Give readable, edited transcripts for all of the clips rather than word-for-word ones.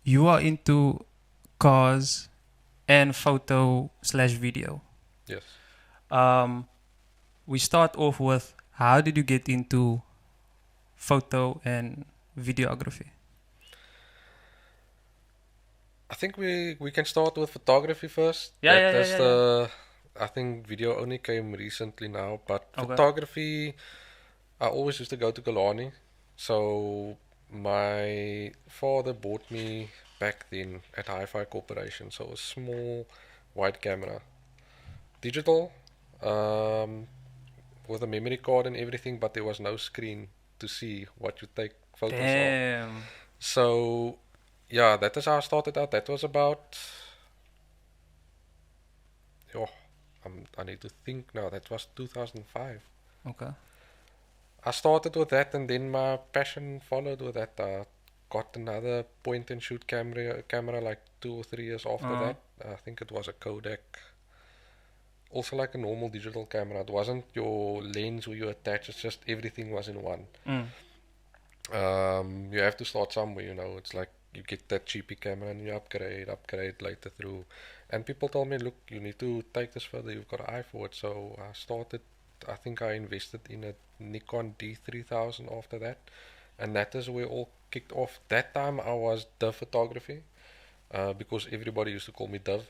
you are into cars and photo/video. Yes. We start off with, how did you get into photo and videography? I think we can start with photography first. Yeah. I think video only came recently now, but Okay. photography, I always used to go to Kalani. So my father bought me back then at Hi-Fi Corporation. So a small white camera, digital, um, with a memory card and everything, but there was no screen to see what you take photos of. Damn. So yeah, that is how I started out. That was about, oh, I need to think now. That was 2005. Okay. I started with that, and then my passion followed with that. I got another point and shoot camera like 2 or 3 years after Uh, that. I think it was a Kodak. Also like a normal digital camera. It wasn't your lens where you attach. It's just everything was in one. mm. You have to start somewhere. It's like you get that cheapy camera and you upgrade later through. And people told me, look, you need to take this further. You've got an eye for it. So I started. I think I invested in a Nikon D3000 after that, and that is where all kicked off. That time I was Div photography, because everybody used to call me Div.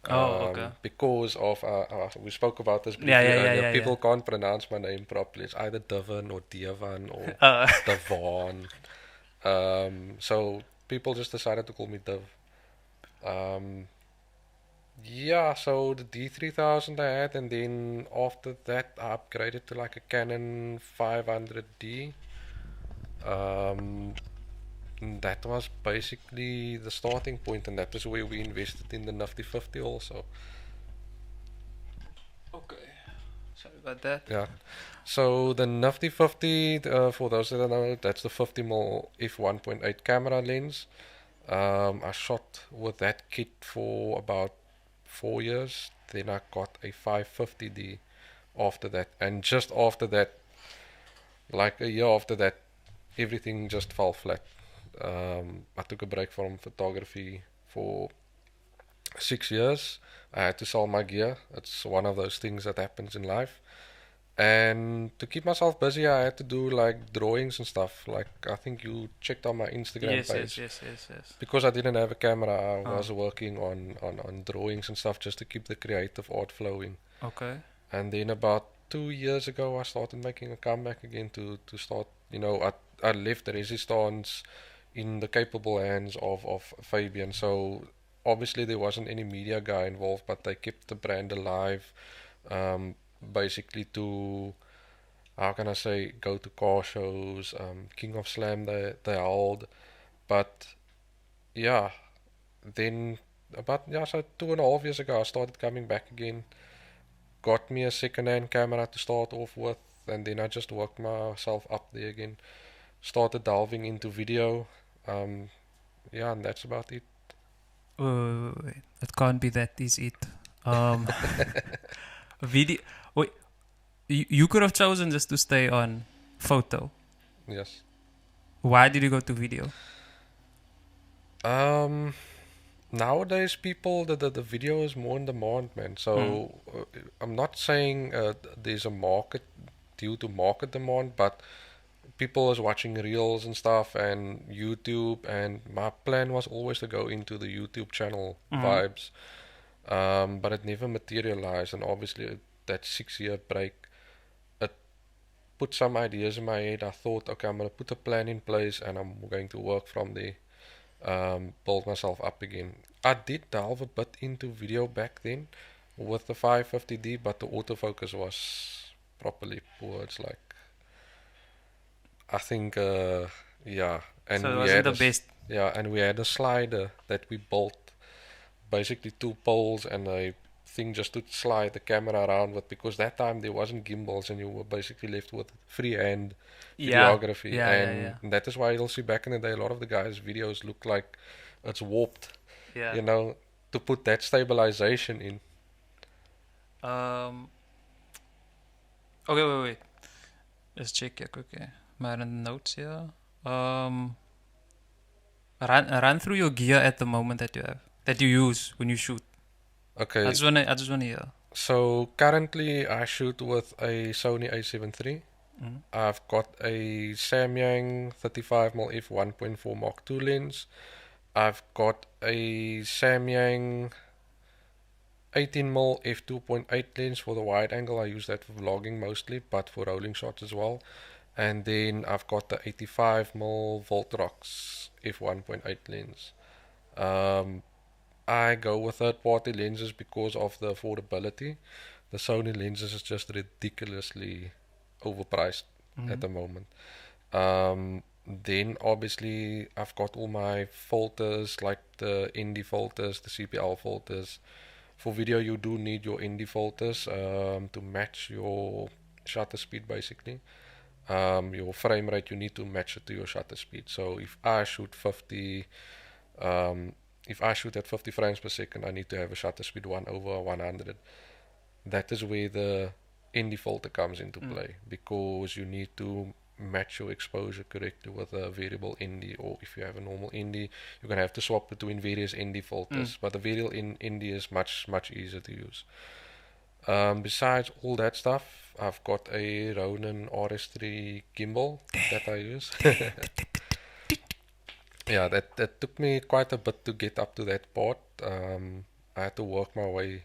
Oh, okay. Because of we spoke about this Yeah, briefly yeah, yeah, earlier. yeah, yeah. People can't pronounce my name properly. It's either Divan or Divan or Uh, Divan. So people just decided to call me Div. Um, yeah, so the D3000 I had, and then after that I upgraded to like a Canon 500D. Um, that was basically the starting point, and that is where we invested in the Nifty 50 also. okay. Sorry about that. Yeah. So the Nifty 50, for those that don't know, that's the 50mm f1.8 camera lens. I shot with that kit for about 4 years. Then I got a 550D after that, and just after that, like a year after that, everything just fell flat. I took a break from photography for 6 years. I had to sell my gear. It's one of those things that happens in life. And to keep myself busy, I had to do like drawings and stuff. Like I think you checked on my Instagram Yes, page. yes. Because I didn't have a camera, I Oh, was working on drawings and stuff just to keep the creative art flowing. okay. And then about 2 years ago, I started making a comeback again to start. I left the Resistance in the capable hands of Fabian. So obviously there wasn't any media guy involved, but they kept the brand alive. Basically to, how can I say, go to car shows, King of Slam they held. But yeah, then about, yeah, so 2.5 years ago I started coming back again. Got me a second-hand camera to start off with, and then I just worked myself up there again. Started delving into video. Um, yeah, and that's about it. Wait. It can't be that is it. Um, video. Wait, you could have chosen just to stay on photo. Yes. Why did you go to video? Um, Nowadays, people, the video is more in demand, man. Mm. So I'm not saying there's a market due to market demand, but people is watching reels and stuff and YouTube, and my plan was always to go into the YouTube channel Mm. vibes, but it never materialized, and obviously that 6 year break, it put some ideas in my head. I thought, okay, I'm gonna put a plan in place and I'm going to work from there, build myself up again. I did delve a bit into video back then with the 550D, but the autofocus was properly poor. It's like, I think, yeah, So and it we wasn't had the best. and we had a slider that we built, basically two poles and a thing just to slide the camera around with, because that time there wasn't gimbals and you were basically left with freehand Yeah, videography, yeah. and that is why you'll see back in the day a lot of the guys' videos look like it's warped, Yeah. you know, to put that stabilization in. Um. Okay, wait. Let's check here quickly. My notes here. Um. Run through your gear at the moment that you use when you shoot. Okay, I just wanna hear. so currently I shoot with a Sony A7 III. Mm. I've got a Samyang 35mm f 1.4 Mark II lens. I've got a Samyang 18mm f 2.8 lens for the wide angle. I use that for vlogging mostly, but for rolling shots as well. And then I've got the 85mm Voltrox f 1.8 lens. I go with third-party lenses because of the affordability. The Sony lenses is just ridiculously overpriced at the moment. Then obviously I've got all my filters like the ND filters, the CPL filters. For video you do need your ND filters to match your shutter speed basically. Your frame rate you need to match it to your shutter speed. So um, if I shoot at 50 frames per second, I need to have a shutter speed 1/100. That is where the ND filter comes into play because you need to match your exposure correctly with a variable ND, or if you have a normal ND, you're gonna have to swap between various ND filters. But the variable ND is much easier to use. Besides all that stuff, I've got a Ronin RS3 gimbal that I use. Yeah, that took me quite a bit to get up to that part. I had to work my way,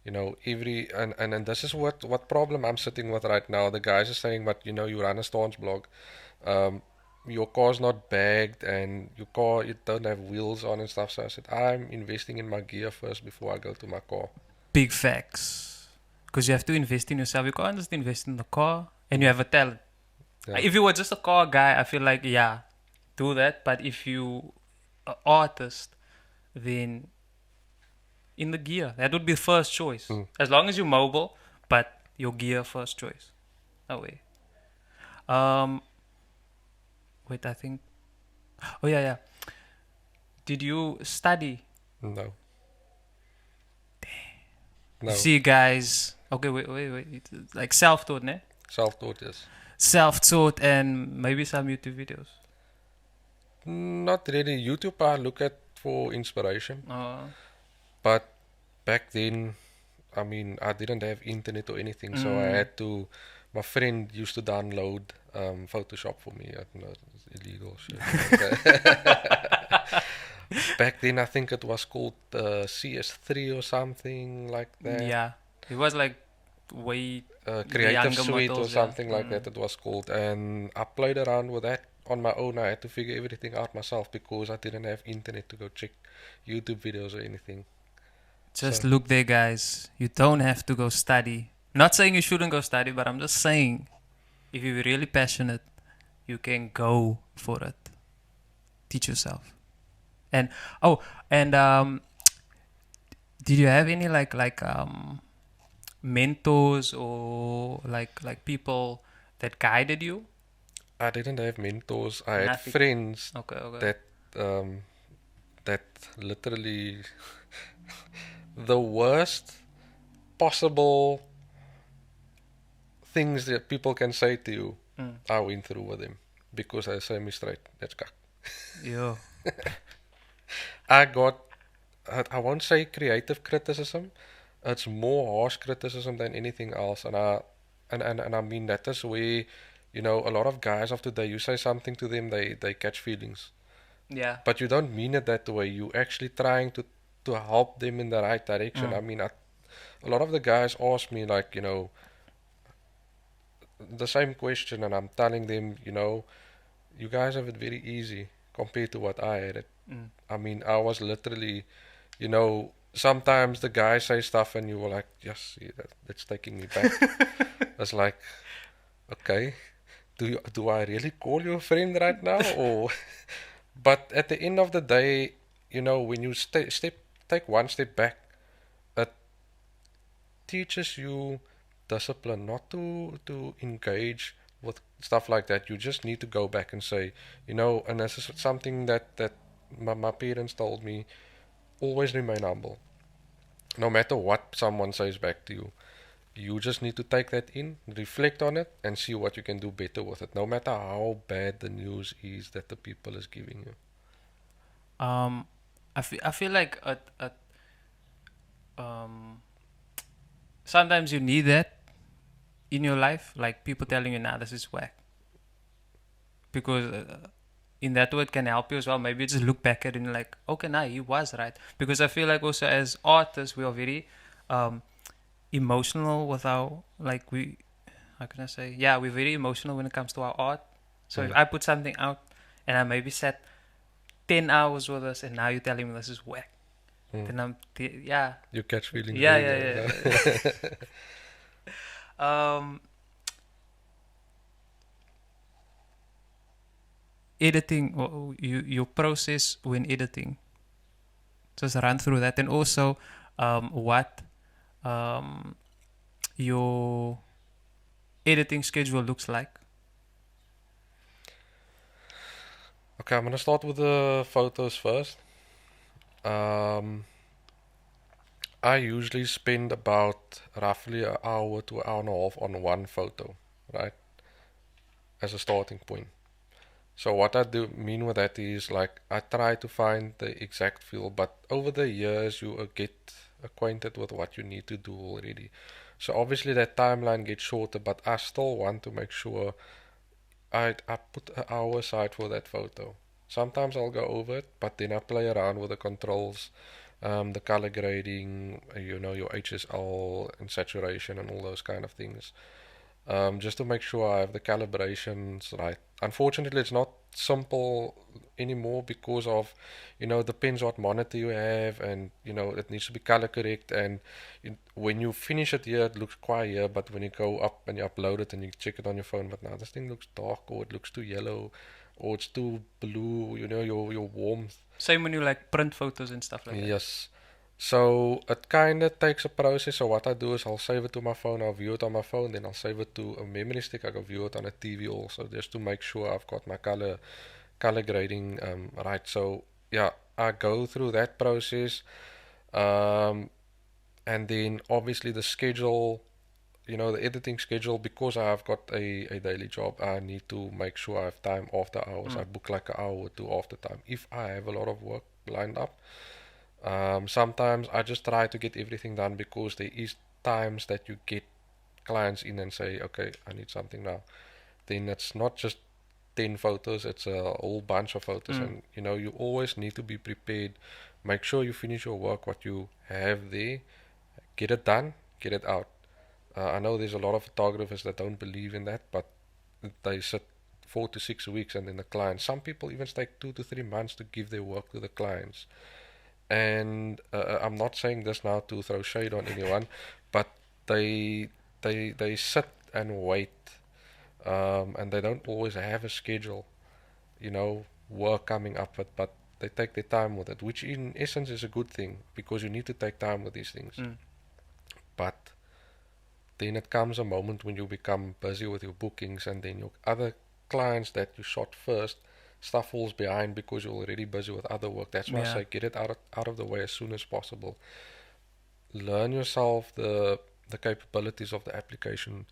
and this is what problem I'm sitting with right now. The guys are saying, but you run a stance blog, your car's not bagged and your car you don't have wheels on and stuff. So I said I'm investing in my gear first before I go to my car. Big facts. Because you have to invest in yourself. You can't just invest in the car and you have a talent. Yeah. If you were just a car guy, I feel like, yeah, do that. But if you are artist, then in the gear, that would be the first choice. As long as you're mobile, but your gear first choice. No way. Wait, I think. Oh, yeah. Did you study? No. You see, guys. Okay, wait. It's like self-taught, ne? Self-taught, yes. Self-taught and maybe some YouTube videos. Not really. YouTube I look at for inspiration. Uh, But back then, I mean, I didn't have internet or anything, so I had to. My friend used to download Photoshop for me. I don't know, it's illegal shit. Back then, I think it was called CS3 or something like that. yeah. It was like way Creative younger Suite or models, yeah. something like that it was called. And I played around with that on my own. I had to figure everything out myself because I didn't have internet to go check YouTube videos or anything. Just So- look there, guys. You don't have to go study. Not saying you shouldn't go study, but I'm just saying if you're really passionate, you can go for it. Teach yourself. And did you have any like mentors or like people that guided you? I didn't have mentors. I had Nothing. friends Okay. that literally the worst possible things that people can say to you. I went through with them because they say me straight. That's kak. Yeah. I won't say creative criticism. It's more harsh criticism than anything else. And I mean that is where, a lot of guys of today, you say something to them, they catch feelings. Yeah. But you don't mean it that way. You actually trying to help them in the right direction. I mean, a lot of the guys ask me like, the same question, and I'm telling them, you guys have it very easy compared to what I had it. I mean, I was literally, sometimes the guys say stuff and you were like, yes, yeah, that's taking me back. It's like, okay, do I really call you a friend right now? Or, but at the end of the day, when you take one step back, it teaches you discipline, not to engage with stuff like that. You just need to go back and say, and this is something that my parents told me, always remain humble. No matter what someone says back to you, you just need to take that in, reflect on it, and see what you can do better with it, no matter how bad the news is that the people is giving you. I feel like um, sometimes you need that in your life, like people telling you, "Nah, this is whack," because in that way it can help you as well. Maybe you just look back at it and like, okay, nah, he was right. Because I feel like also as artists, we are very um, emotional with our like we. How can I say? Yeah, we're very emotional when it comes to our art. So if I put something out and I maybe sat 10 hours with us, and now you're telling me this is whack, then yeah, You catch feelings yeah, very yeah, well. yeah. Editing, or your process when editing. Just run through that, and also what um, your editing schedule looks like. Okay, I'm gonna start with the photos first. Um, I usually spend about roughly an hour to an hour and a half on one photo, right? As a starting point. So what I do mean with that is like I try to find the exact feel, but over the years you get acquainted with what you need to do already. So obviously that timeline gets shorter, but I still want to make sure I put an hour aside for that photo. Sometimes I'll go over it, but then I play around with the controls, the color grading, your HSL and saturation and all those kind of things. Just to make sure I have the calibrations right. Unfortunately, it's not simple anymore because of, depends what monitor you have, and it needs to be color correct. And when you finish it here, it looks quiet here, but when you go up and you upload it and you check it on your phone, but now this thing looks dark, or it looks too yellow, or it's too blue. Your warmth. Same when you like print photos and stuff like that. Yes. So it kind of takes a process. So what I do is I'll save it to my phone, I'll view it on my phone, then I'll save it to a memory stick. I can view it on a TV also, just to make sure I've got my color grading right. So yeah, I go through that process, um, and then obviously the schedule. The editing schedule, because I've got a daily job, I need to make sure I have time after hours. I book like an hour or two after time if I have a lot of work lined up. Sometimes I just try to get everything done, because there is times that you get clients in and say, okay, I need something now. Then it's not just 10 photos, it's a whole bunch of photos. And you always need to be prepared. Make sure you finish your work, what you have there, get it done, get it out. I know there's a lot of photographers that don't believe in that, but they sit 4 to 6 weeks and then the client. Some people even take 2 to 3 months to give their work to the clients. And I'm not saying this now to throw shade on anyone, but they sit and wait, and they don't always have a schedule, work coming up with, but they take their time with it, which in essence is a good thing, because you need to take time with these things. But then it comes a moment when you become busy with your bookings, and then your other clients that you shot first, stuff falls behind because you're already busy with other work. That's why I say get it out of the way as soon as possible. Learn yourself the capabilities of the application.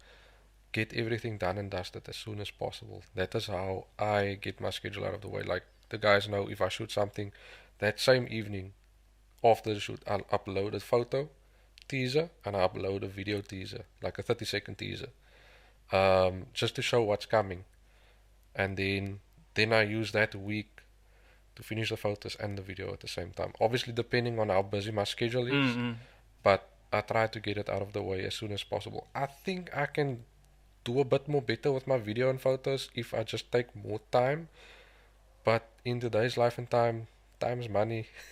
Get everything done and dusted as soon as possible. That is how I get my schedule out of the way. Like the guys know, if I shoot something that same evening after the shoot, I'll upload a photo teaser and I upload a video teaser, like a 30-second teaser, just to show what's coming. And then I use that week to finish the photos and the video at the same time. Obviously, depending on how busy my schedule is, but I try to get it out of the way as soon as possible. I think I can do a bit more better with my video and photos if I just take more time. But in today's life and time is money.